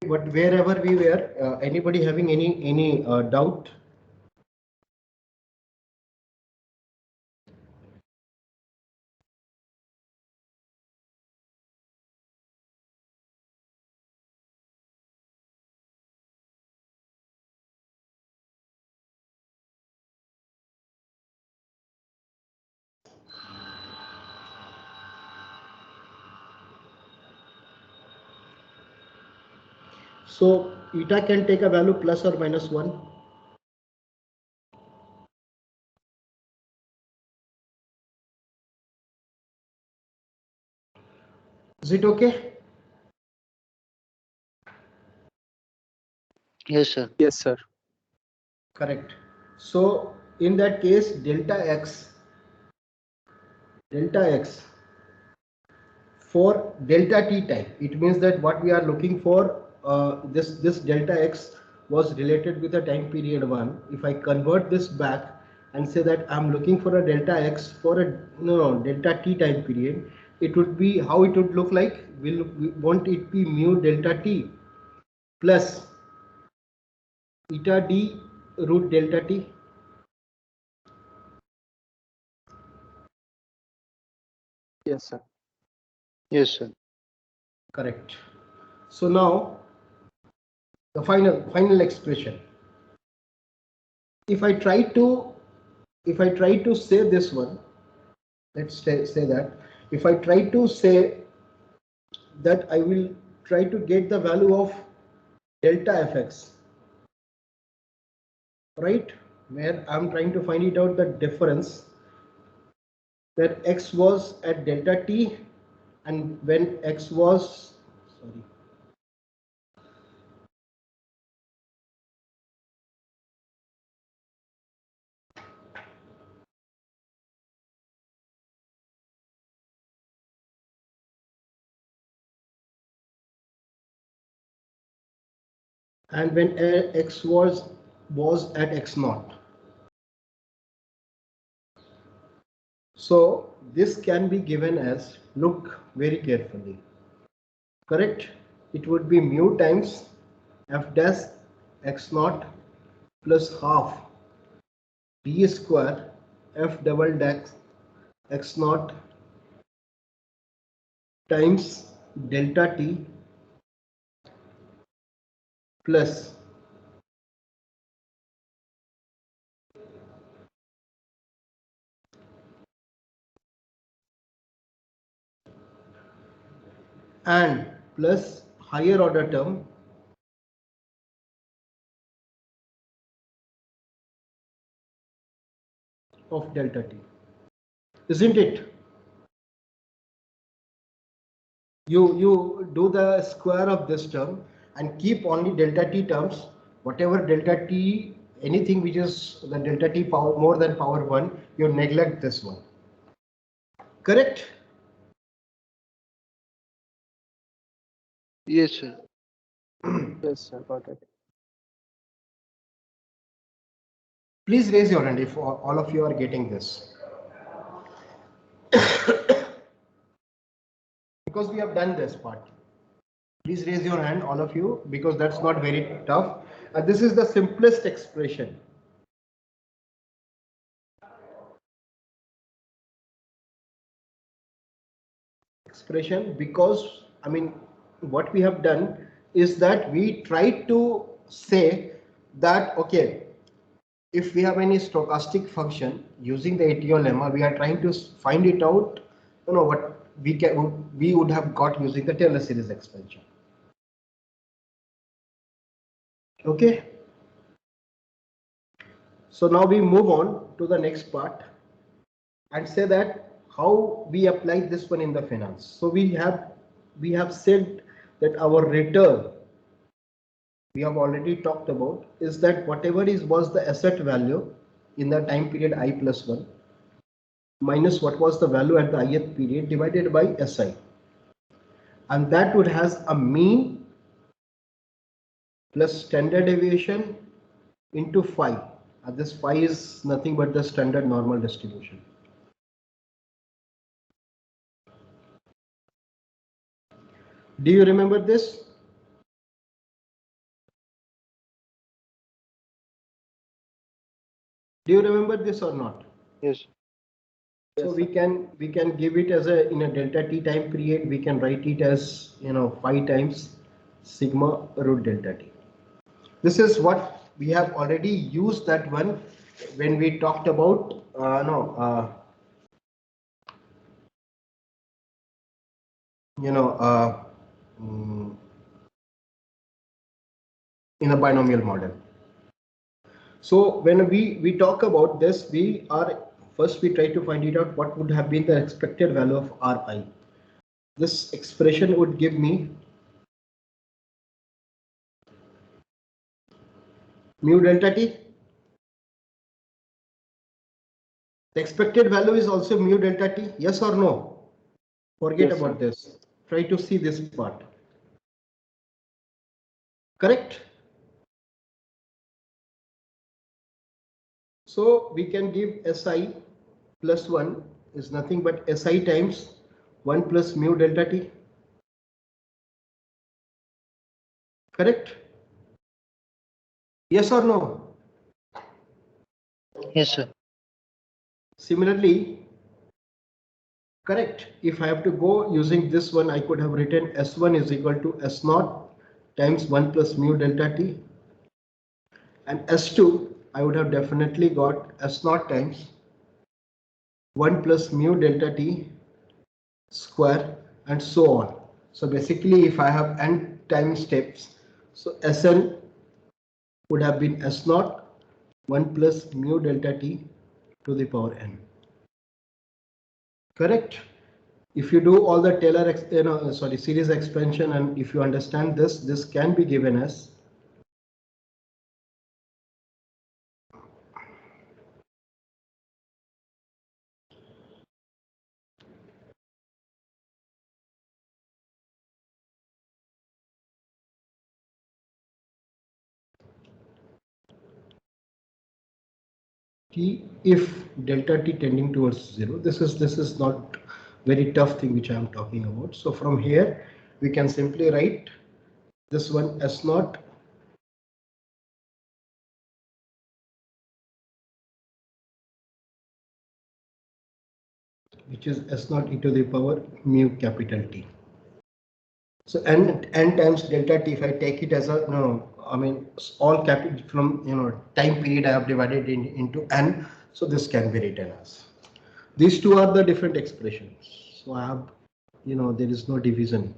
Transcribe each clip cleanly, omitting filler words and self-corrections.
But wherever we were, anybody having any doubt? So eta can take a value plus or minus 1. Is it okay? Yes, sir. Yes, sir. Correct. So in that case, delta x for delta t time, it means that what we are looking for, this delta x was related with the time period 1. If I convert this back and say that I'm looking for a delta x for a delta t time period, it would be, how it would look like, won't it be mu delta t plus eta d root delta t? Yes, sir. Yes, sir. Correct. So now the final expression. If I try to say this one, let's say that if I try to say that I will try to get the value of delta fx, right, where I'm trying to find it out, the difference that x was at delta t and when x was, sorry, and when x was at x naught. So this can be given as, look very carefully, correct? It would be mu times f dash x naught plus half d square f double dash x naught times delta t plus and plus higher order term of delta t, isn't it? You do the square of this term and keep only delta t terms. Whatever delta t, anything which is the delta t power more than power 1, you neglect this one. Correct? Yes, sir. Yes, sir. Got it. Please raise your hand if all of you are getting this. Because we have done this part. Please raise your hand, all of you, because that's not very tough. This is the simplest expression. Because I mean, what we have done is that we try to say that, okay, if we have any stochastic function using the ATO lemma, we are trying to find it out, what we would have got using the Taylor series expansion. Okay. So now we move on to the next part and say that how we apply this one in the finance. So we have said that our return, we have already talked about, is that whatever was the asset value in the time period I plus 1 minus what was the value at the ith period divided by SI, and that would has a mean plus standard deviation into phi. This phi is nothing but the standard normal distribution. Do you remember this? Do you remember this or not? Yes. So Yes, we can give it as a in a delta t time period. We can write it as 5 times sigma root delta t. This is what we have already used that one when we talked about no you know mm, in a binomial model. So when we talk about this, we are first we try to find it out what would have been the expected value of Ri. This expression would give me mu delta t. The expected value is also mu delta t. Yes or no? Forget yes, about sir. this. Try to see this part. Correct? So we can give Si plus 1 is nothing but Si times 1 plus mu delta t. Correct? Yes or no? Yes, sir. Similarly, correct. If I have to go using this one, I could have written S1 is equal to S0 times 1 plus mu delta t. And S2, I would have definitely got S0 times 1 plus mu delta t square and so on. So basically, if I have n time steps, so Sn would have been S0 1 plus mu delta t to the power n. Correct? If you do all the Taylor series expansion, and if you understand this, this can be given as t if delta t tending towards 0. This is not very tough thing which I am talking about. So from here we can simply write this one S naught which is S naught e to the power mu capital T. So n times delta t, if I take it as a I mean all capital from time period I have divided into n, so this can be written as. These two are the different expressions. So I have there is no division.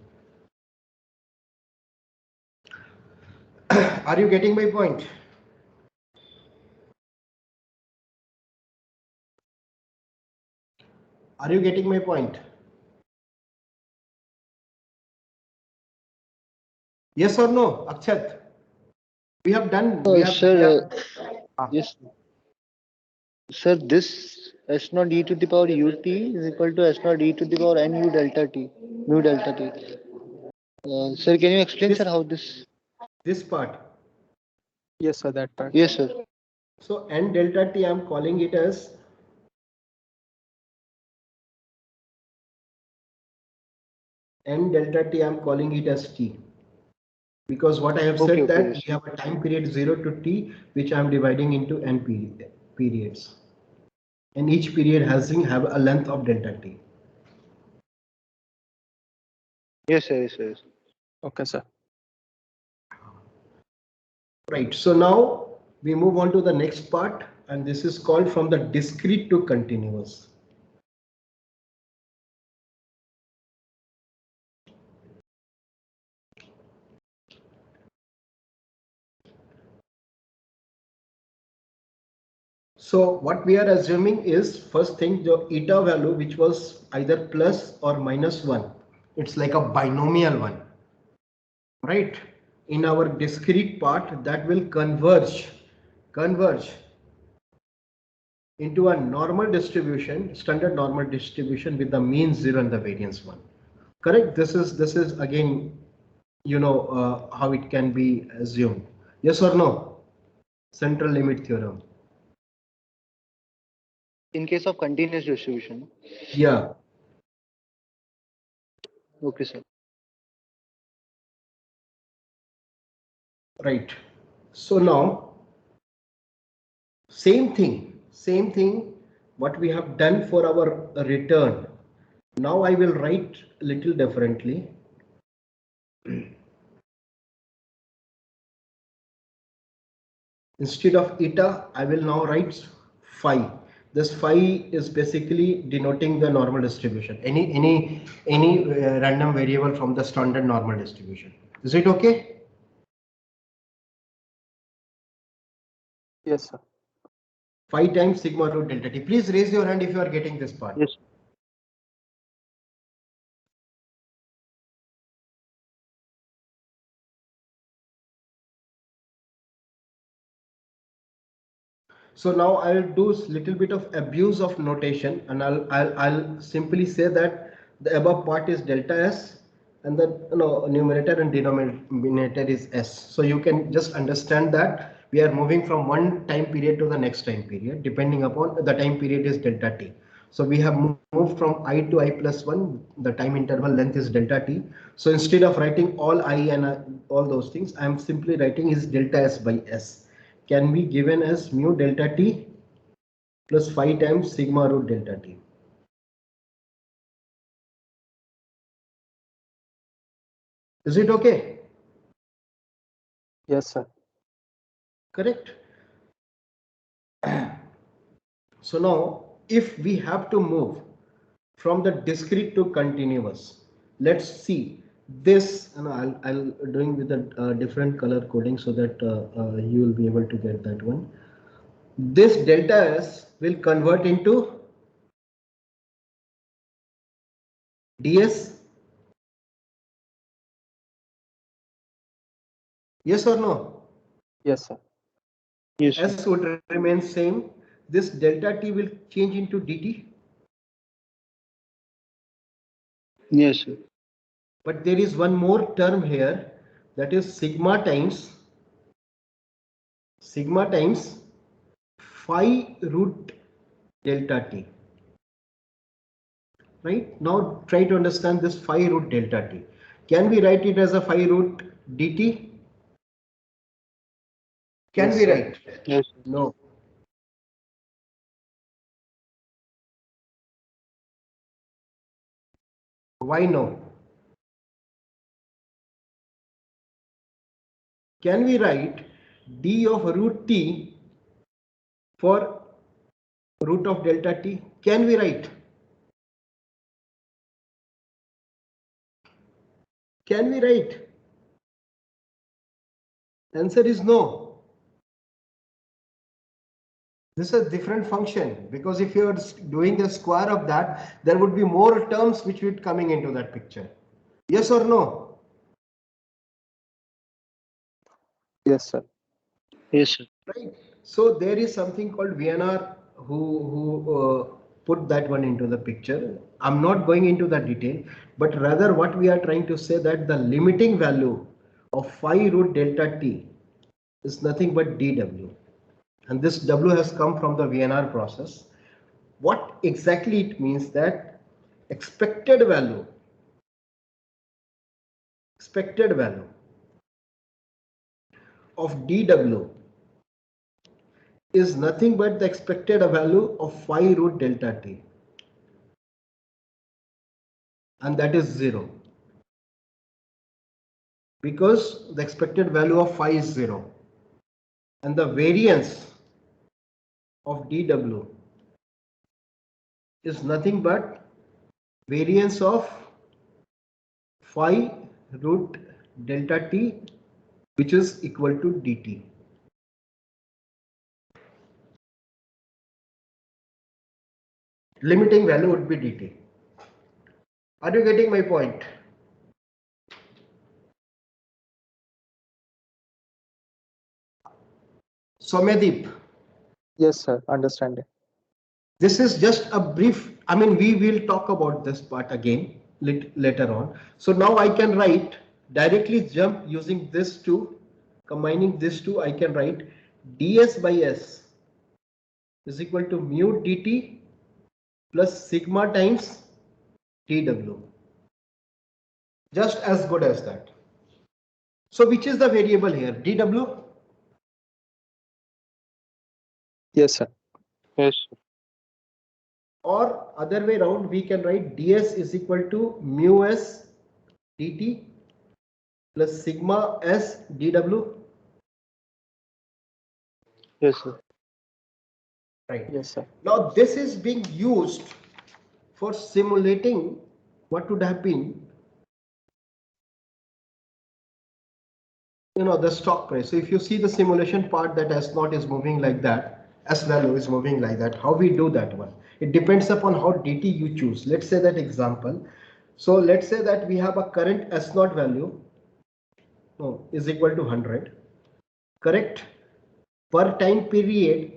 Are you getting my point? Are you getting my point? Yes or no, Akshat? We have done. Sir, Ah, yes, sir, this S naught e to the power ut is equal to S naught e to the power nu delta t, mu delta t. Sir, can you explain, sir, this how this? this part. yes, sir. That part. Yes, sir. So n delta t, I'm calling it as n delta t. I'm calling it as t. Because what I have Okay, said okay, that yes. we have a time period 0 to t, which I am dividing into n periods, and each period has have a length of delta t. Yes, sir, yes, sir. Yes. Okay, sir. Right. So now we move on to the next part, and this is called from the discrete to continuous. So what we are assuming is first thing the eta value which was either plus or minus 1. It's like a binomial one, right? In our discrete part that will converge into a normal distribution, standard normal distribution with the mean 0 and the variance 1. Correct? This is again how it can be assumed. Yes or no? Central limit theorem. In case of continuous distribution. Yeah. Okay, sir. Right. So now, same thing. same thing what we have done for our return. Now I will write a little differently. Instead of eta, I will now write phi. This phi is basically denoting the normal distribution. Any random variable from the standard normal distribution. Is it okay? Yes, sir. Phi times sigma root delta t. Please raise your hand if you are getting this part. Yes. So now I'll do little bit of abuse of notation, and I'll simply say that the above part is delta s, and the numerator and denominator is s. So you can just understand that we are moving from one time period to the next time period, depending upon the time period is delta t. So we have moved from I to I plus 1, the time interval length is delta t. So instead of writing all I and all those things, I am simply writing is delta s by s. Can be given as mu delta t plus phi times sigma root delta t. Is it okay? Yes, sir. Correct. So now if we have to move from the discrete to continuous, let's see this, and I'll doing with a different color coding so that you will be able to get that one. This delta s will convert into ds. Yes or no? Yes, sir. Yes, sir. S would remain same. This delta t will change into dt. Yes, sir. But there is one more term here, that is sigma times phi root delta t. Right? Now try to understand this phi root delta t. Can we write it as a phi root dt? Can Yes, we sir. write? Yes, sir. No. Why no? Can we write d of root t for root of delta t? Can we write? Can we write? Answer is no. This is a different function, because if you are doing the square of that, there would be more terms which would coming into that picture. Yes or no? Yes, sir. Yes, sir. Right. So there is something called VNR who put that one into the picture. I'm not going into the detail, but rather what we are trying to say that the limiting value of phi root delta t is nothing but dw, and this w has come from the VNR process. What exactly it means that expected value of dw is nothing but the expected value of phi root delta t, and that is 0, because the expected value of phi is 0, and the variance of dw is nothing but variance of phi root delta t, which is equal to dt. Limiting value would be dt. Are you getting my point? Soumyadeep, Yes, sir. Understanding. this is just a brief, I mean, we will talk about this part again later on. So now I can write, directly jump using this two, combining this two, I can write ds by s is equal to mu dt plus sigma times dw. Just as good as that. So which is the variable here? dw? Yes, sir. Yes, sir. Or other way around, we can write ds is equal to mu s dt plus sigma s dw. Yes, sir. Right. Yes, sir. Now this is being used for simulating what would have been, the stock price. So if you see the simulation part, that S naught is moving like that, S value is moving like that. How we do that one? It depends upon how DT you choose. Let's say that example. So let's say that we have a current S naught value, is equal to 100. Correct? Per time period,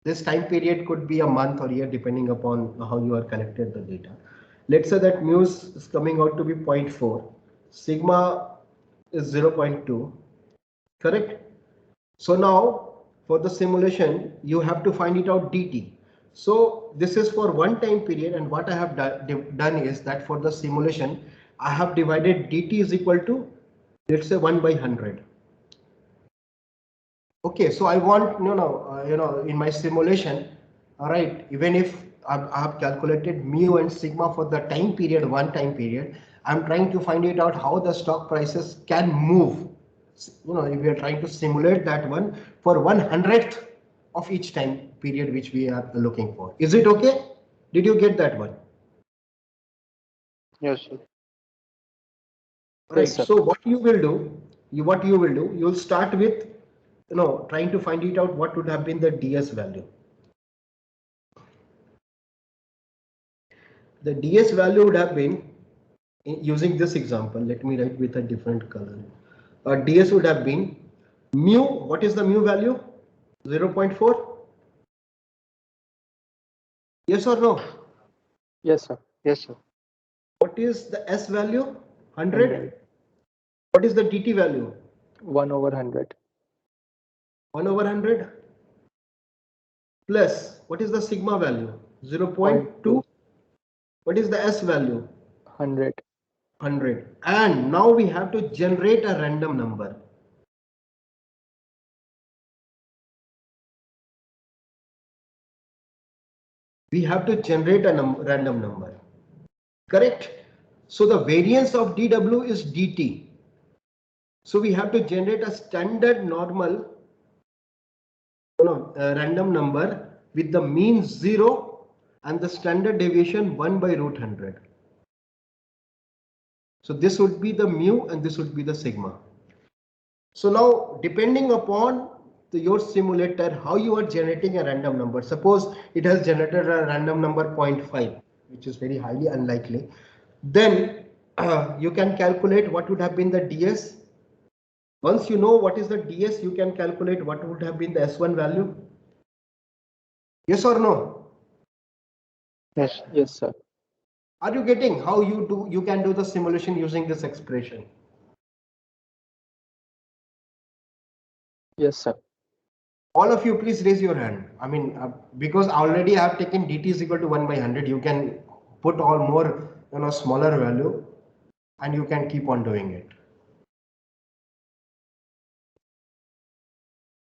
this time period could be a month or year depending upon how you are collected the data. Let's say that mu is coming out to be 0.4, sigma is 0.2. Correct? So now for the simulation, you have to find it out dt. So this is for one time period, and what I have done is that for the simulation, I have divided dt is equal to, let's say, 1 by 100. Okay, so I want, in my simulation, all right, even if I have calculated mu and sigma for the time period, one time period, I'm trying to find it out how the stock prices can move. If we are trying to simulate that one for 1/100th of each time period which we are looking for. Is it okay? Did you get that one? Yes, sir. Right. Yes, sir. So what you will do, you'll start with, trying to find it out what would have been the DS value. The DS value would have been, using this example, let me write with a different color. DS would have been mu. What is the mu value? 0.4. Yes or no? Yes, sir. Yes, sir. What is the S value? 100. 100. What is the DT value? 1/100. 1/100. Plus, what is the sigma value? 0.2. What is the S value? 100. 100. And now we have to generate a random number. We have to generate a random number. Correct? So the variance of dW is dt. So we have to generate a standard normal, random number with the mean 0 and the standard deviation 1 by root 100. So this would be the mu and this would be the sigma. So now, depending upon your simulator, how you are generating a random number. Suppose it has generated a random number 0.5, which is very highly unlikely. Then you can calculate what would have been the DS. Once you know what is the DS, you can calculate what would have been the S1 value. Yes or no? Yes, sir. Yes, sir. Are you getting how you can do the simulation using this expression? Yes, sir. All of you, please raise your hand. I mean, because already I have taken dt is equal to 1 by 100. You can put all more, smaller value, and you can keep on doing it.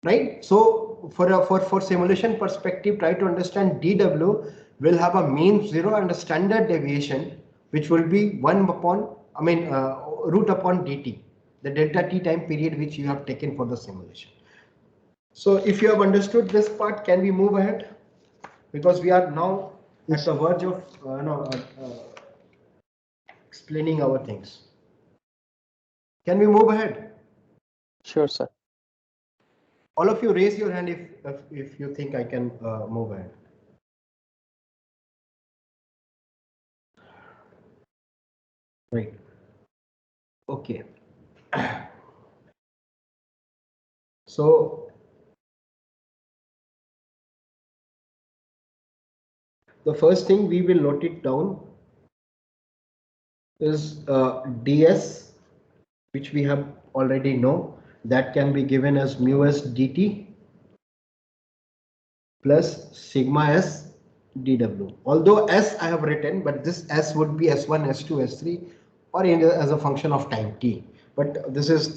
Right? So for simulation perspective, try to understand dW will have a mean 0 and a standard deviation, which will be 1 upon, root upon dt, the delta t time period which you have taken for the simulation. So if you have understood this part, can we move ahead? Because we are now at the verge of explaining our things. Can we move ahead? Sure, sir. All of you raise your hand if you think I can move ahead. Right. Okay. So the first thing we will note it down is ds, which we have already know, that can be given as mu s dt plus sigma s dw. Although s I have written, but this s would be s1, s2, s3, or as a function of time t. But this is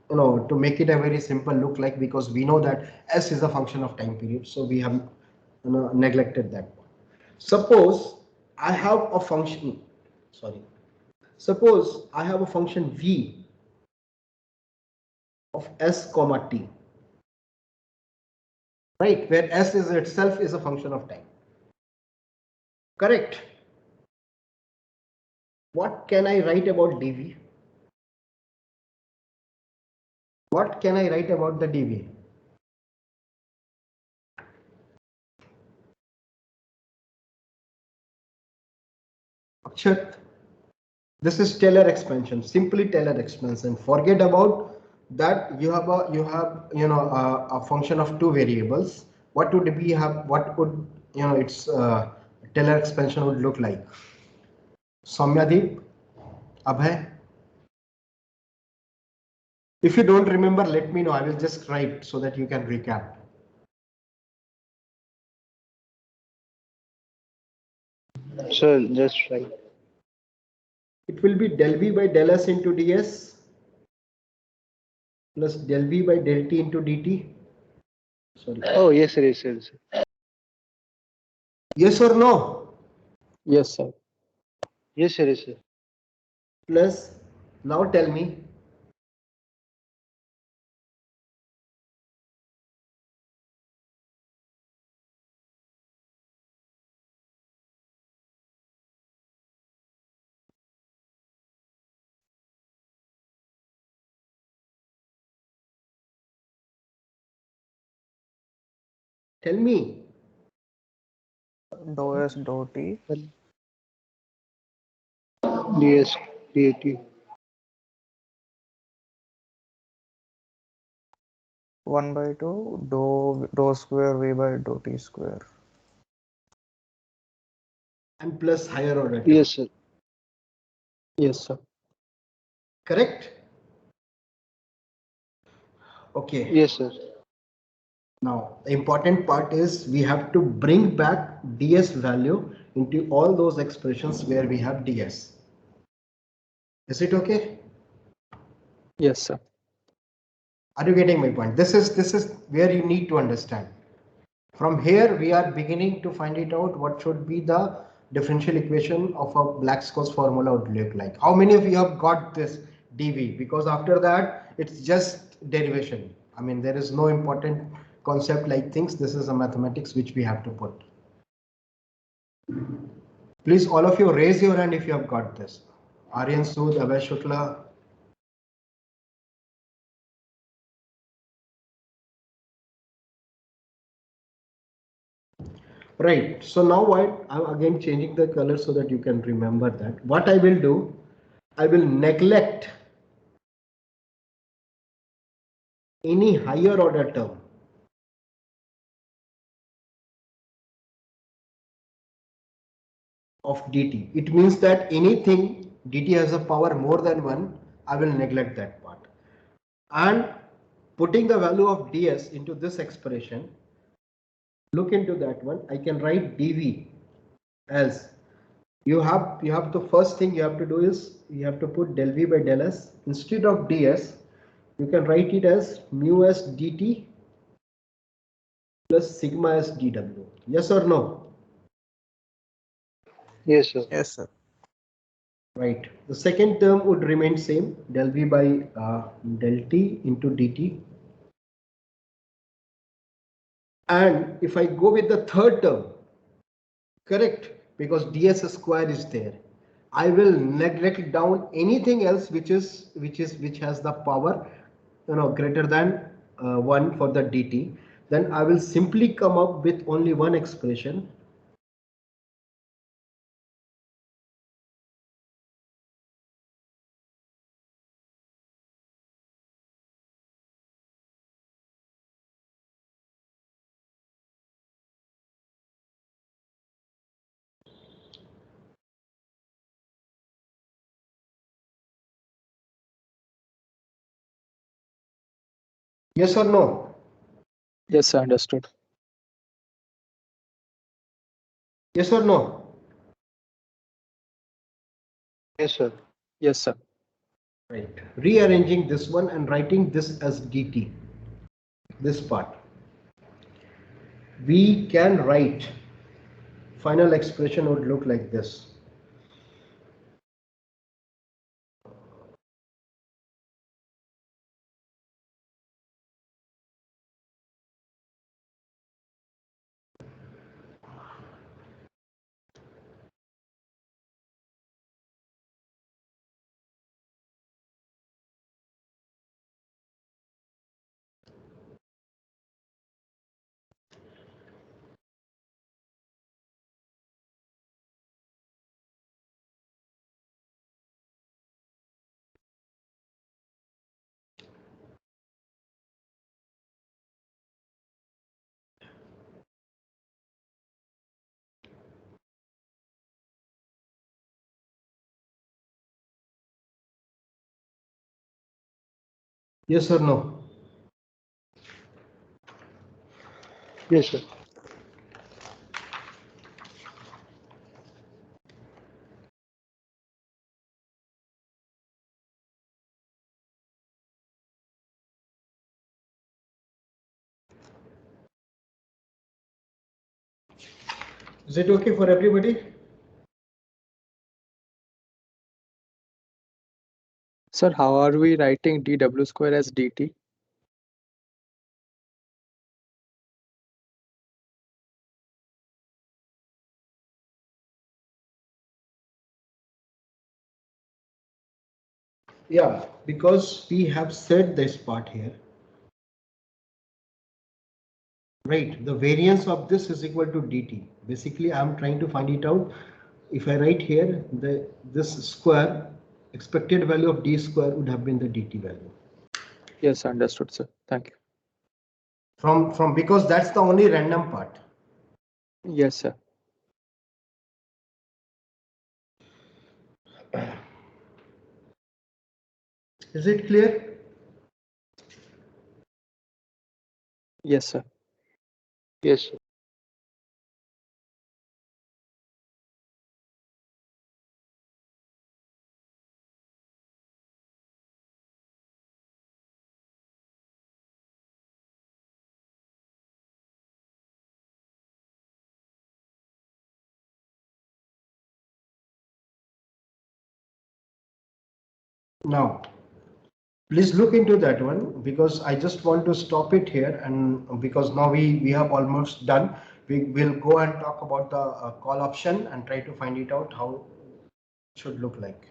to make it a very simple look like, because we know that s is a function of time period, so we have neglected that one. Suppose I have a function, sorry, suppose I have a function v of s comma t, right, where s is itself is a function of time. Correct. What can I write about dv? What can I write about the dv? Akshat, this is Taylor expansion, simply Taylor expansion. Forget about that. You have a function of two variables. What would we have? What would its Taylor expansion would look like? Soumyadeep, Abhay. If you don't remember, let me know. I will just write so that you can recap. Sir, just right. It will be del v by del s into ds plus del v by del t into dt. Sorry. Oh, yes, sir, yes, sir. Yes, sir. Yes or no? Yes, sir. Yes, sir, yes, sir. Plus, now tell me. Tell me. Dou s dou t DS, DAT. 1/2 dou square v by dou t square. And plus higher order term. Yes, sir. Yes, sir. Correct? Okay. Yes, sir. Now, the important part is we have to bring back ds value into all those expressions where we have ds. Is it okay? Yes, sir. Are you getting my point? This is where you need to understand. From here, we are beginning to find it out what should be the differential equation of a Black-Scholes formula would look like. How many of you have got this dv? Because after that, it's just derivation. I mean, there is no important concept like things. This is a mathematics which we have to put. Please, all of you raise your hand if you have got this. Aryan Sood, Abhay Shukla. Right. So now what? I'm again changing the color so that you can remember that. What I will do, I will neglect any higher order term. Of dt. It means that anything dt has a power more than 1, I will neglect that part. And putting the value of ds into this expression, look into that one. I can write dv as you have the first thing you have to do is you have to put del v by del s instead of ds. You can write it as mu s dt plus sigma s dw. Yes or no? Yes, sir. Yes, sir. Right. The second term would remain same, del v by del t into dt. And if I go with the third term, correct, because ds square is there, I will neglect down anything else which has the power greater than 1 for the dt. Then I will simply come up with only one expression. Yes or no? Yes, sir. Understood. Yes or no? Yes, sir. Yes, sir. Right. Rearranging this one and writing this as dt. This part. we can write final expression would look like this. Yes or no? Yes, sir. Is it okay for everybody? Sir, how are we writing dw square as dt? Yeah, because we have said this part here. Right, the variance of this is equal to dt. Basically, I'm trying to find it out. If I write here, this square, expected value of d square would have been the dt value. Yes, understood, sir. Thank you. From because that's the only random part. Yes, sir. Is it clear? Yes, sir. Yes, sir. Now, please look into that one because I just want to stop it here, and because now we have almost done. We will go and talk about the call option and try to find it out how it should look like.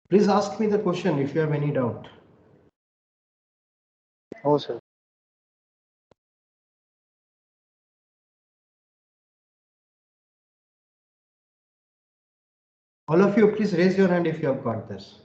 Please ask me the question if you have any doubt. No, sir. All of you, please raise your hand if you have got this.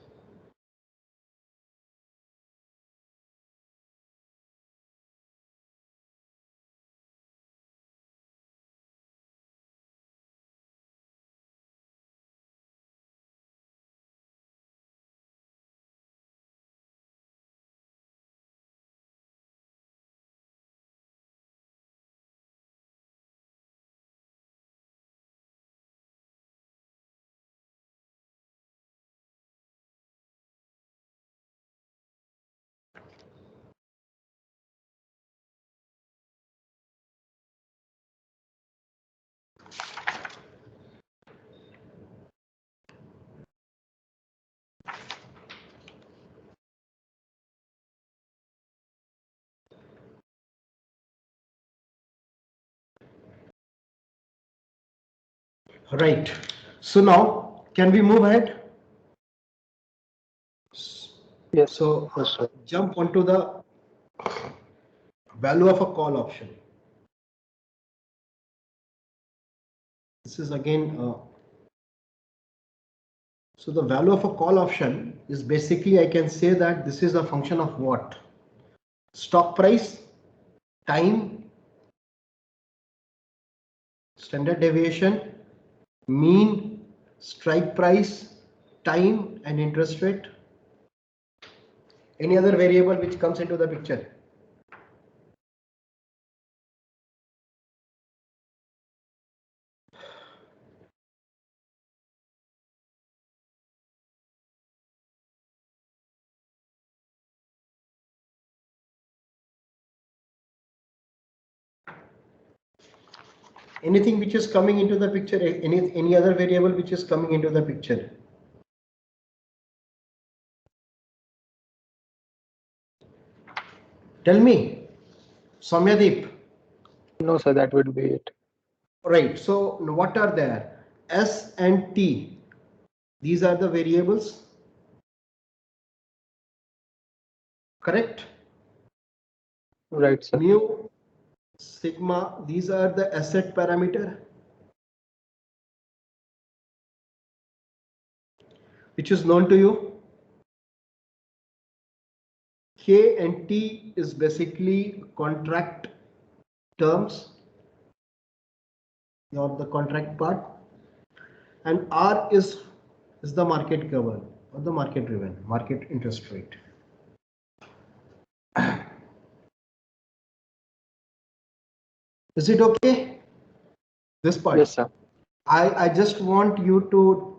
Right. So now, can we move ahead? Yes. So Yes, sir. jump onto the value of a call option. This is again, so the value of a call option is basically, I can say that this is a function of what? Stock price, time, standard deviation, mean, strike price, time, and interest rate. Any other variable which comes into the picture? Anything which is coming into the picture, any other variable which is coming into the picture? Tell me, Soumyadeep. No, sir, that would be it. Right, so what are there? S and T, these are the variables, correct? Right, sir. Mu, sigma, these are the asset parameter, which is known to you. K and T is basically contract terms, or the contract part, and R is the market govern or the market driven, market interest rate. Is it okay? This part. Yes, sir. I just want you to,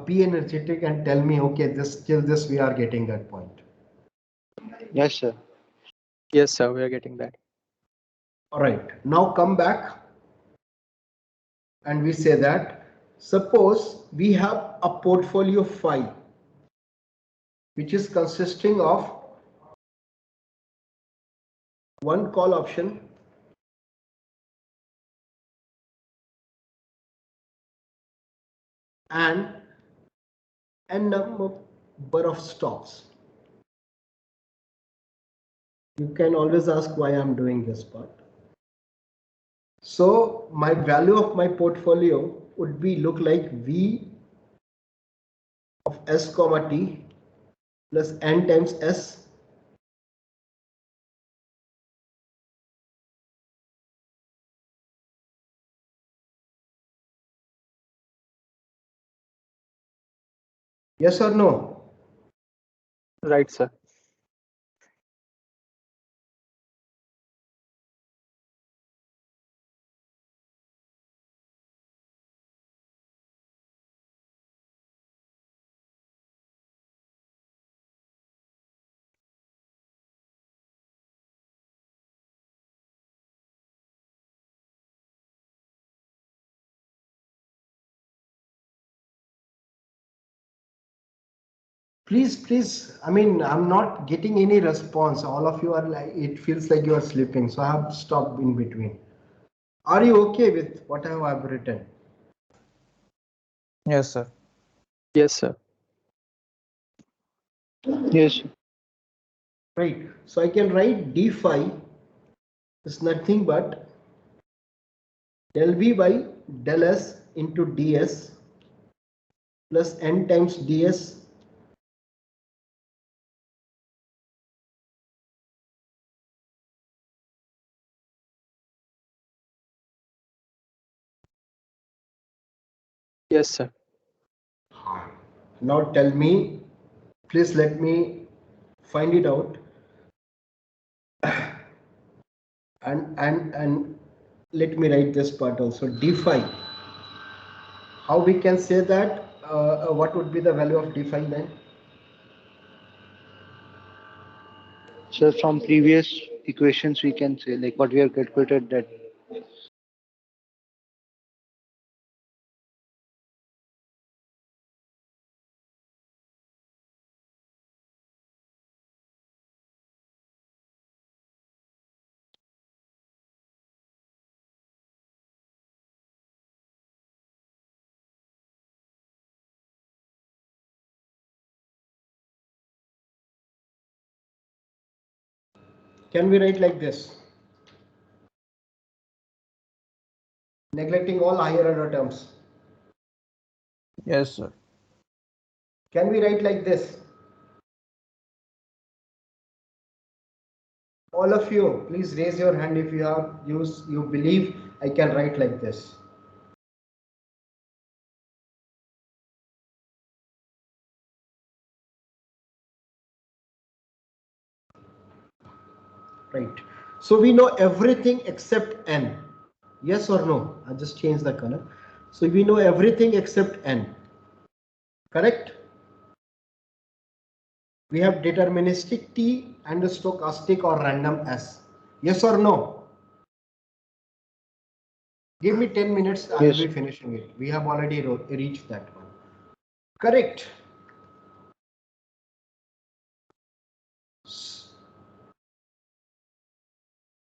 be energetic and tell me, okay, this till this we are getting that point. Yes, sir. Yes, sir, we are getting that. All right, now come back and we say that suppose we have a portfolio phi which is consisting of one call option, and n number of stocks. You can always ask why I'm doing this part. So my value of my portfolio would be look like V of S comma T plus N times S yes or no? Right, sir. Please, I mean, I'm not getting any response. All of you are like, it feels like you are sleeping. So I have stopped in between. Are you okay with what I have written? Yes, sir. Yes, sir. Yes, sir. Right. So I can write d phi is nothing but del v by del s into ds plus n times ds Yes, sir. now tell me, please let me find it out, and let me write this part also. D phi, how we can say that, what would be the value of d phi then? So from previous equations, we can say like what we have calculated that Can we write like this? Neglecting all higher order terms. Yes, sir. Can we write like this? All of you, please raise your hand if you believe I can write like this. Right. So we know everything except n. Yes or no? I just changed the color. So we know everything except n. Correct? We have deterministic T and a stochastic or random S. Yes or no? Give me 10 minutes, I will Yes. be finishing it. We have already reached that one. Correct.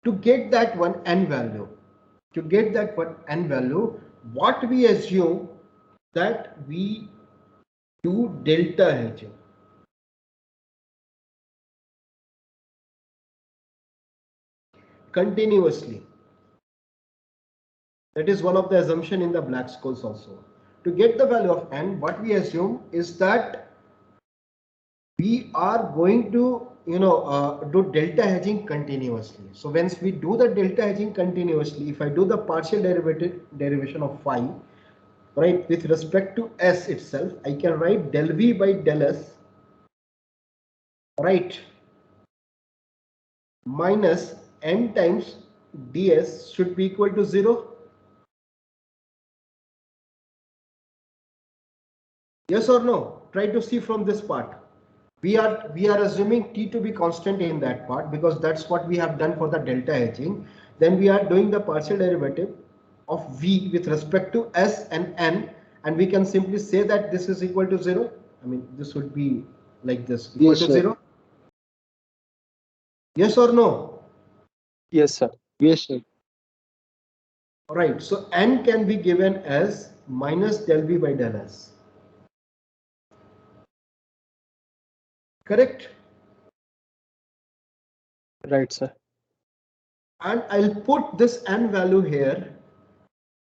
To get that one n value, what we assume that we do delta hedging. Continuously. That is one of the assumption in the Black-Scholes also. To get the value of n, what we assume is that we are going to do delta hedging continuously. So once we do the delta hedging continuously, if I do the partial derivation of phi, right, with respect to s itself, I can write del v by del s, right, minus n times ds should be equal to 0. Yes or no? Try to see from this part. We are assuming t to be constant in that part because that's what we have done for the delta hedging. Then we are doing the partial derivative of v with respect to s and n, and we can simply say that this is equal to 0. I mean, this would be like this, equal Yes, to sir. 0. Yes or no? Yes, sir. Yes, sir. All right. So n can be given as minus del v by del s. Correct? Right, sir. And I'll put this n value here,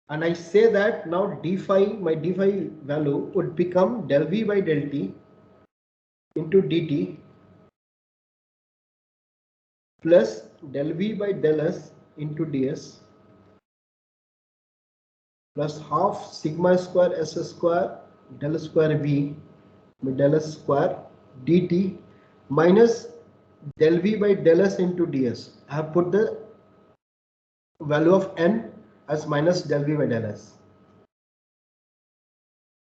and I say that now d phi, my d phi value would become del v by del t into dt plus del v by del s into ds plus half sigma square s square del square v by del s square dt minus del v by del s into ds. I have put the value of n as minus del v by del s.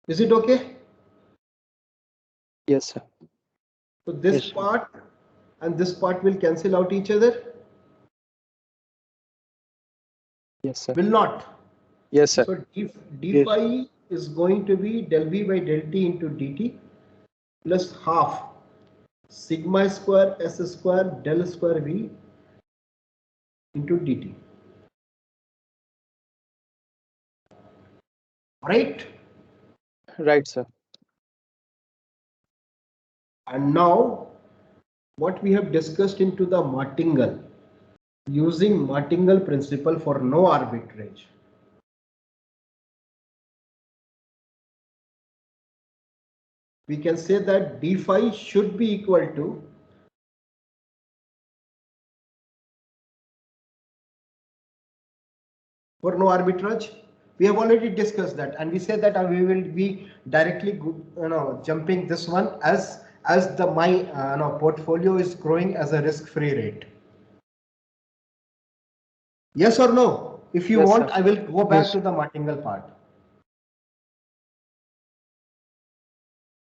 Is it okay? Yes, sir. So this Yes, sir. part and this part will cancel out each other? Yes, sir. Will not. Yes, sir. So d Yes. phi is going to be del v by del t into dt plus half sigma square s square del square v into dt. Right? Right, sir. And now what we have discussed into the Martingale, using Martingale principle for no arbitrage. We can say that d phi should be equal to for no arbitrage. We have already discussed that, and we said that we will be directly jumping this one as the my portfolio is growing as a risk-free rate. Yes or no? If you Yes, want, sir. I will go back Yes. to the Martingale part.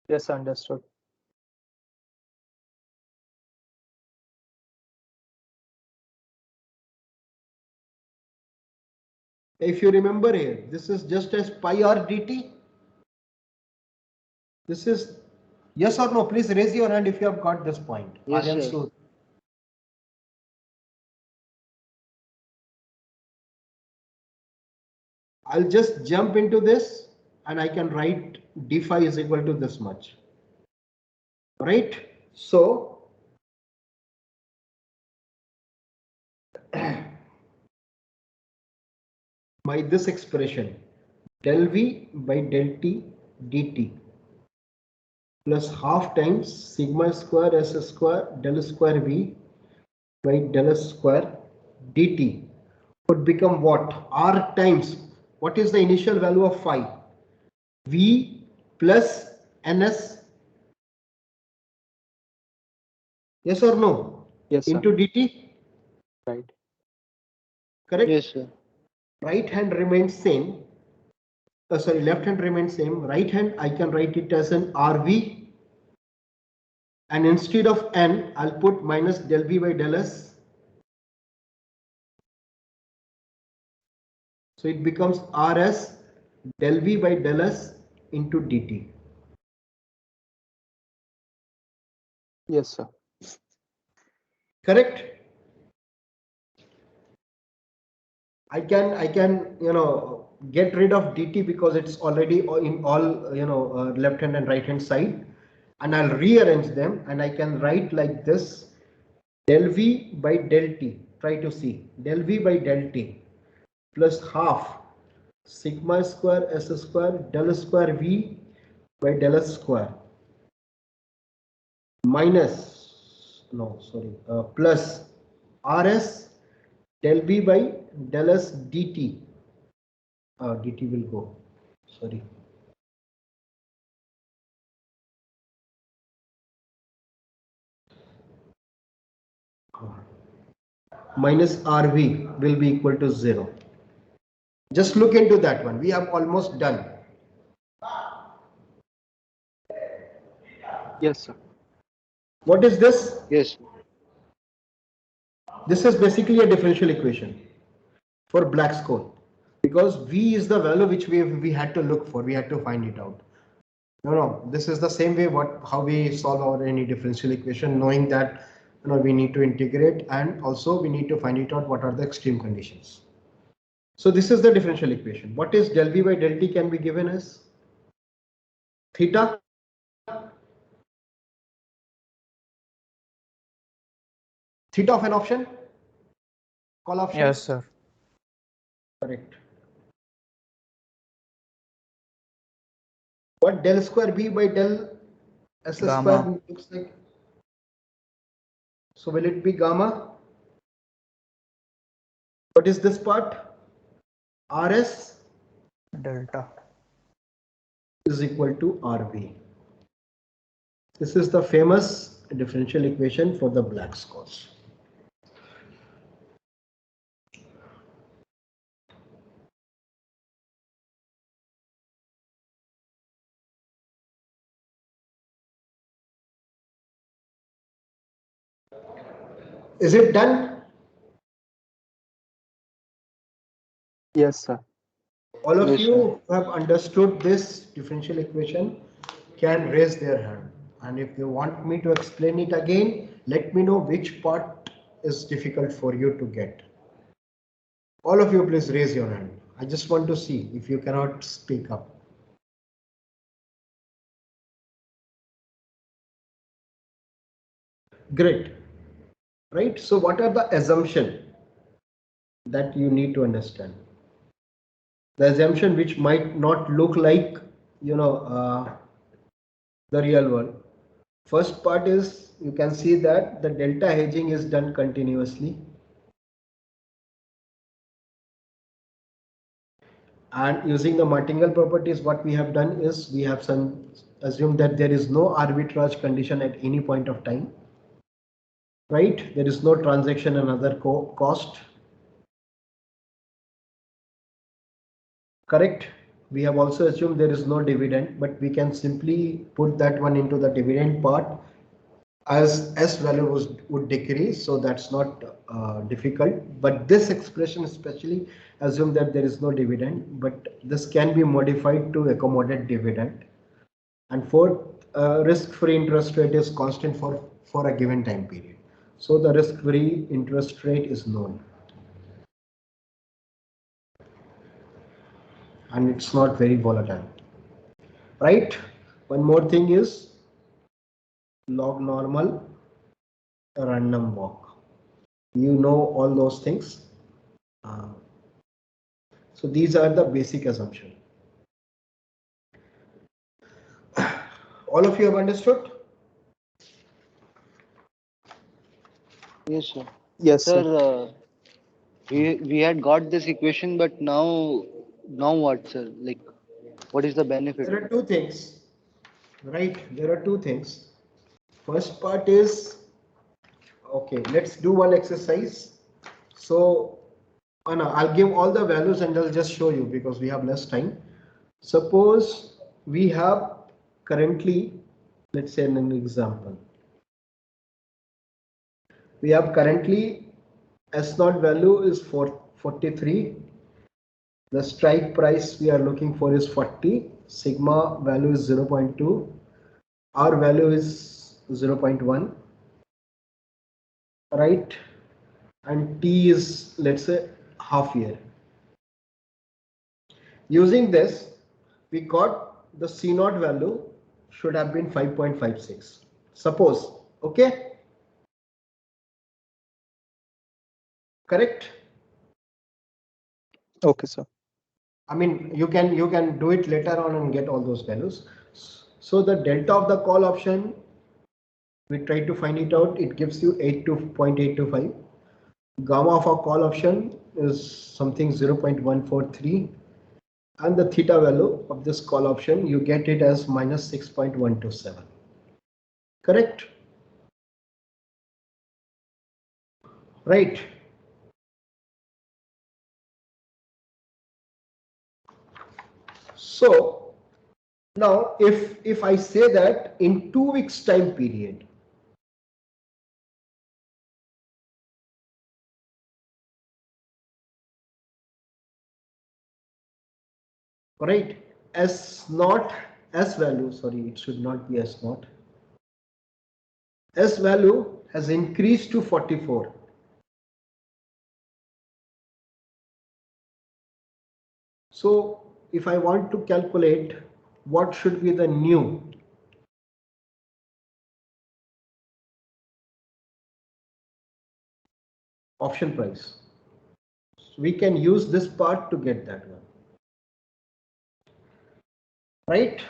Yes, understood. If you remember here, this is just as pi r dt. This is yes or no? Please raise your hand if you have got this point. Yes, Aryan sir. Sood. I'll just jump into this and I can write d phi is equal to this much. Right? So by this expression del V by del T dt plus half times sigma square S square del square V by del S square dt would become what? R times, what is the initial value of phi? V plus ns, yes or no? Yes, sir. Into dt, Right. correct? Yes, sir. Right hand remains same. Sorry, left hand remains same. Right hand, I can write it as an RV, and instead of n, I'll put minus del V by del S. So it becomes RS del V by del S into dt. Yes, sir. Correct? I can get rid of dt because it's already in all left hand and right hand side, and I'll rearrange them and I can write like this: del V by del T. Try to see del V by del T plus half sigma square S square del square V by del S square minus plus RS del V by del S dt. Dt will go, sorry, minus RV will be equal to 0. Just look into that one. We have almost done. Yes, sir. What is this? Yes. This is basically a differential equation for Black's code, because V is the value which we had to look for. We had to find it out. No, this is the same way how we solve our any differential equation, knowing that we need to integrate, and also we need to find it out what are the extreme conditions. So this is the differential equation. What is del V by del T can be given as theta. Theta of an option? Call option? Yes, sir. Correct. What del square B by del S Gamma. square looks like? So will it be gamma? What is this part? RS Delta. is equal to RV. This is the famous differential equation for the Black's cause. Is it done? Yes, sir. All of Yes, you sir. who have understood this differential equation can raise their hand. And if you want me to explain it again, let me know which part is difficult for you to get. All of you, please raise your hand. I just want to see if you cannot speak up. Great. Right? So what are the assumptions that you need to understand? The assumption which might not look like, the real world. First part is you can see that the delta hedging is done continuously. And using the martingale properties, what we have done is we have assumed that there is no arbitrage condition at any point of time. Right? There is no transaction and other cost. Correct? We have also assumed there is no dividend, but we can simply put that one into the dividend part as S value would decrease, so that's not difficult. But this expression especially assume that there is no dividend, but this can be modified to accommodate dividend. And fourth, risk-free interest rate is constant for a given time period. So the risk-free interest rate is known. And it's not very volatile. Right? One more thing is log normal, random walk. You know all those things. So these are the basic assumption. All of you have understood? Yes, sir. Yes, Sir, sir. we had got this equation, but now what, sir? Like, what is the benefit? There are two things, right? There are two things. First part is, okay, let's do one exercise. So, Anna, I'll give all the values and I'll just show you because we have less time. Suppose we have currently, let's say an example. We have currently S0 value is 43. The strike price we are looking for is 40. Sigma value is 0.2. R value is 0.1. Right? And T is, let's say, half year. Using this, we got the C0 value should have been 5.56. Suppose, okay? Correct? Okay, sir. I mean, you can do it later on and get all those values. So the delta of the call option, we try to find it out. It gives you 0.825. Gamma of a call option is something 0.143. And the theta value of this call option, you get it as minus 6.127. Correct? Right. So now if I say that in 2 weeks time period, right, S not S value, sorry, it should not be S not. S value has increased to 44. So if I want to calculate what should be the new option price, we can use this part to get that one. Right?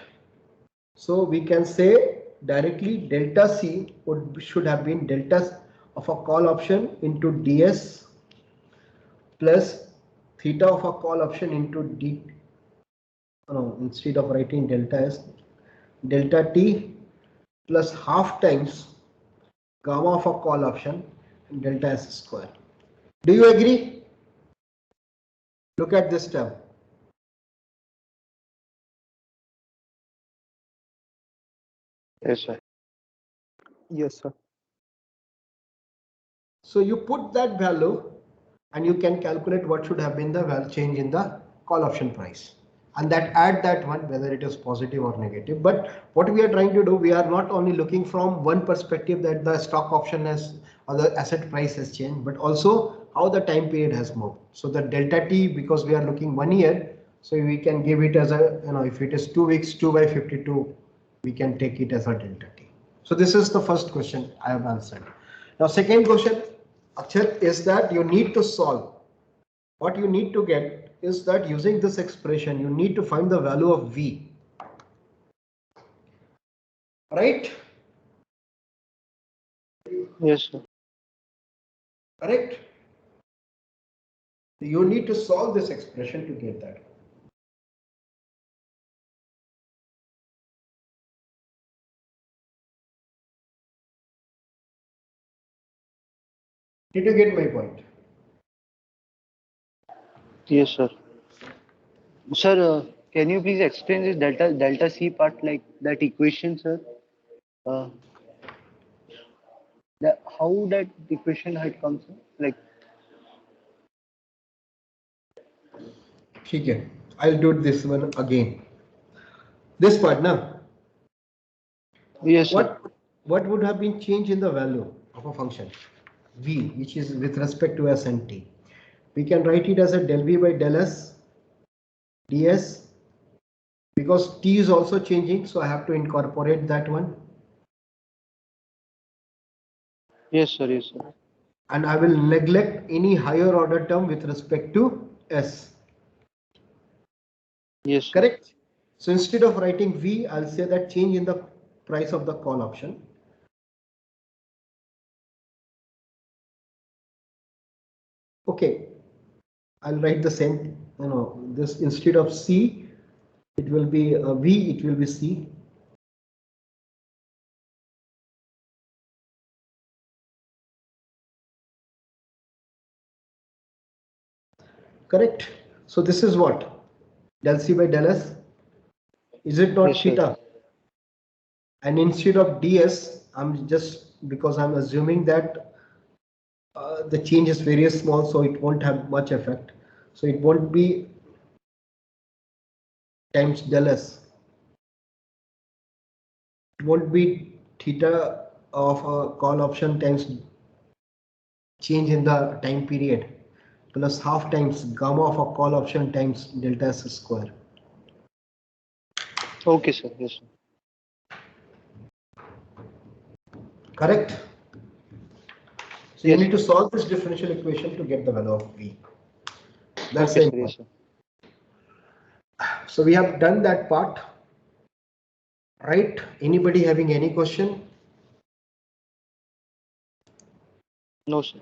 So we can say directly delta C should have been delta of a call option into DS plus theta of a call option into D. No, instead of writing delta S, delta T plus half times gamma of a call option and delta S square. Do you agree? Look at this term. Yes, sir. Yes, sir. So you put that value and you can calculate what should have been the value change in the call option price, and that add that one whether it is positive or negative. But what we are trying to do, we are not only looking from one perspective that the stock option has or the asset price has changed, but also how the time period has moved. So the delta T, because we are looking 1 year, so we can give it as a, if it is 2 weeks, 2 by 52, we can take it as a delta T. So this is the first question I have answered. Now second question, Akshat, is that you need to solve. What you need to get is that using this expression, you need to find the value of V. Right? Yes, sir. Correct? You need to solve this expression to get that. Did you get my point? Yes, sir. Sir, can you please explain this delta C part, like that equation, sir? Uh, how that equation had come, sir? Like, Okay, I'll do this one again. This part now. yes, sir. What would have been changed in the value of a function V, which is with respect to S and T? We can write it as a del V by del S ds, because T is also changing, so I have to incorporate that one. Yes, sir. Yes, sir. And I will neglect any higher order term with respect to S. Yes, sir. Correct? So instead of writing V, I'll say that change in the price of the call option. Okay, I'll write the same, this instead of C, it will be V, it will be C. Correct? So this is what? Del C by del S. Is it not Yes, sir. theta? And instead of ds, I'm just, because I'm assuming that the change is very small, so it won't have much effect. So it won't be times del S. It won't be theta of a call option times change in the time period plus half times gamma of a call option times delta S square. Okay, sir. Yes, sir. Correct? So you Yes, need to sir. solve this differential equation to get the value of V. That's Okay, the sir. Yes, important. sir. So we have done that part. Right? Anybody having any question? No, sir.